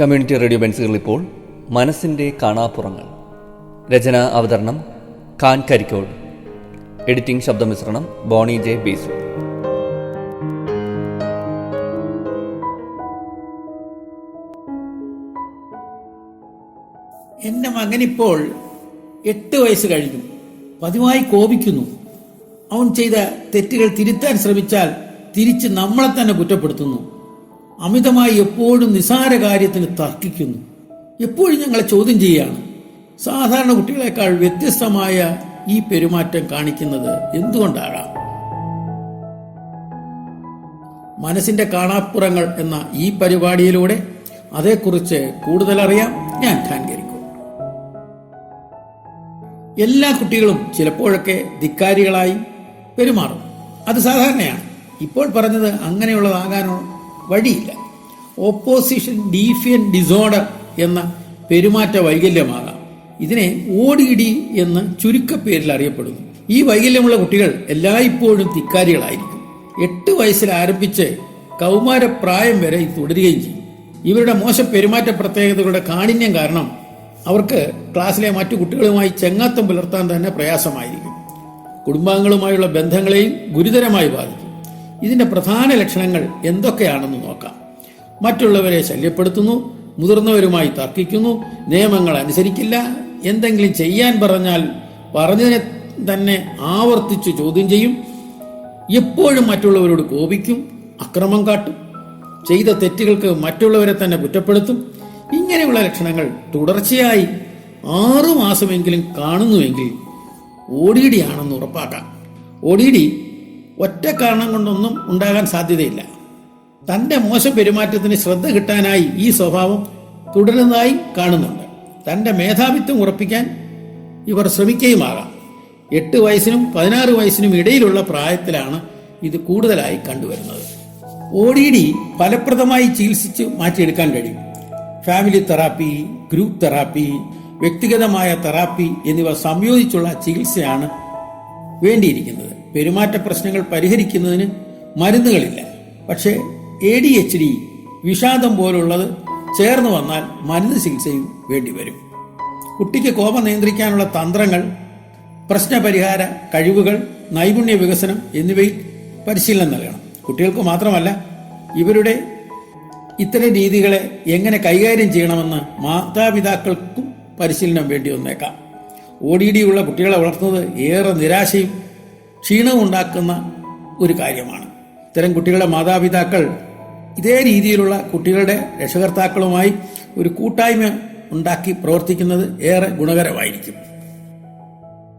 Community radio ബെൻസുകൾ ഇപ്പോൾ മനസ്സിൻ്റെ കാണാപ്പുറങ്ങൾ. രചന അവതരണം ഖാൻ കരിക്കോട്. എഡിറ്റിംഗ് ശബ്ദമിശ്രണം ബോണി ജെ ബീസു. എൻ്റെ മകനിപ്പോൾ 8 വയസ്സ് കഴിഞ്ഞു. പതിവായി കോപിക്കുന്നു. അവൻ ചെയ്ത തെറ്റുകൾ തിരുത്താൻ ശ്രമിച്ചാൽ തിരിച്ച് നമ്മളെ തന്നെ കുറ്റപ്പെടുത്തുന്നു. അമിതമായി എപ്പോഴും നിസാര കാര്യത്തിന് തർക്കിക്കുന്നു. എപ്പോഴും ഞങ്ങളെ ചോദ്യം ചെയ്യുകയാണ്. സാധാരണ കുട്ടികളെക്കാൾ വ്യത്യസ്തമായ ഈ പെരുമാറ്റം കാണിക്കുന്നത് എന്തുകൊണ്ടാകാം? മനസ്സിന്റെ കാണാപ്പുറങ്ങൾ എന്ന ഈ പരിപാടിയിലൂടെ അതേക്കുറിച്ച് കൂടുതലറിയാം. ഞാൻ ഖാൻ കരിക്കോട്. എല്ലാ കുട്ടികളും ചിലപ്പോഴൊക്കെ ധിക്കാരികളായി പെരുമാറും. അത് സാധാരണയാണ്. ഇപ്പോൾ പറഞ്ഞത് അങ്ങനെയുള്ളതാകാനോ വഴിയില്ല. ഓപ്പോസിഷൻ ഡീഫിയന്റ് ഡിസോർഡർ എന്ന പെരുമാറ്റ വൈകല്യമാകാം. ഇതിനെ ODD എന്ന് ചുരുക്കപ്പേരിൽ അറിയപ്പെടുന്നു. ഈ വൈകല്യമുള്ള കുട്ടികൾ എല്ലായ്പ്പോഴും ധിക്കാരികളായിരിക്കും. 8 വയസ്സിൽ ആരംഭിച്ച് കൗമാരപ്രായം വരെ ഇത് തുടരുകയും ചെയ്യും. ഇവരുടെ മോശം പെരുമാറ്റ പ്രത്യേകതകളുടെ കാഠിന്യം കാരണം അവർക്ക് ക്ലാസ്സിലെ മറ്റു കുട്ടികളുമായി ചെങ്ങാത്തം പുലർത്താൻ തന്നെ പ്രയാസമായിരിക്കും. കുടുംബാംഗങ്ങളുമായുള്ള ബന്ധങ്ങളെയും ഗുരുതരമായി ബാധിക്കും. ഇതിന്റെ പ്രധാന ലക്ഷണങ്ങൾ എന്തൊക്കെയാണെന്ന് നോക്കാം. മറ്റുള്ളവരെ ശല്യപ്പെടുത്തുന്നു, മുതിർന്നവരുമായി തർക്കിക്കുന്നു, നിയമങ്ങൾ അനുസരിക്കില്ല, എന്തെങ്കിലും ചെയ്യാൻ പറഞ്ഞാൽ പറഞ്ഞതിനെ തന്നെ ആവർത്തിച്ച് ചോദ്യം ചെയ്യും, എപ്പോഴും മറ്റുള്ളവരോട് കോപിക്കും, അക്രമം കാട്ടും, ചെയ്ത തെറ്റുകൾക്ക് മറ്റുള്ളവരെ തന്നെ കുറ്റപ്പെടുത്തും. ഇങ്ങനെയുള്ള ലക്ഷണങ്ങൾ തുടർച്ചയായി 6 മാസമെങ്കിലും കാണുന്നുവെങ്കിൽ ODD ആണെന്ന് ഉറപ്പാക്കാം. ODD ഒറ്റ കാരണം കൊണ്ടൊന്നും ഉണ്ടാകാൻ സാധ്യതയില്ല. തന്റെ മോശം പെരുമാറ്റത്തിന് ശ്രദ്ധ കിട്ടാനായി ഈ സ്വഭാവം തുടരുന്നതായി കാണുന്നുണ്ട്. തന്റെ മേധാവിത്വം ഉറപ്പിക്കാൻ ഇവർ ശ്രമിക്കുകയുമാകാം. 8 വയസ്സിനും 16 വയസ്സിനും ഇടയിലുള്ള പ്രായത്തിലാണ് ഇത് കൂടുതലായി കണ്ടുവരുന്നത്. ODD ഫലപ്രദമായി ചികിത്സിച്ച് മാറ്റിയെടുക്കാൻ കഴിയും. ഫാമിലി തെറാപ്പി, ഗ്രൂപ്പ് തെറാപ്പി, വ്യക്തിഗതമായ തെറാപ്പി എന്നിവ സംയോജിച്ചുള്ള ചികിത്സയാണ് വേണ്ടിയിരിക്കുന്നത്. പെരുമാറ്റ പ്രശ്നങ്ങൾ പരിഹരിക്കുന്നതിന് മരുന്നുകളില്ല. പക്ഷേ ADHD, വിഷാദം പോലുള്ളത് ചേർന്ന് വന്നാൽ മരുന്ന് ചികിത്സയും വേണ്ടിവരും. കുട്ടിക്ക് കോപം നിയന്ത്രിക്കാനുള്ള തന്ത്രങ്ങൾ, പ്രശ്നപരിഹാര കഴിവുകൾ, നൈപുണ്യ വികസനം എന്നിവയിൽ പരിശീലനം നൽകണം. കുട്ടികൾക്ക് മാത്രമല്ല, ഇവരുടെ ഇത്തരം രീതികളെ എങ്ങനെ കൈകാര്യം ചെയ്യണമെന്ന് മാതാപിതാക്കൾക്കും പരിശീലനം വേണ്ടി വന്നേക്കാം. ODD ഉള്ള കുട്ടികളെ വളർത്തുന്നത് ഏറെ നിരാശയും ക്ഷീണവും ഉണ്ടാക്കുന്ന ഒരു കാര്യമാണ്. ഇത്തരം കുട്ടികളുടെ മാതാപിതാക്കൾ ഇതേ രീതിയിലുള്ള കുട്ടികളുടെ രക്ഷകർത്താക്കളുമായി ഒരു കൂട്ടായ്മ ഉണ്ടാക്കി പ്രവർത്തിക്കുന്നത് ഏറെ ഗുണകരമായിരിക്കും.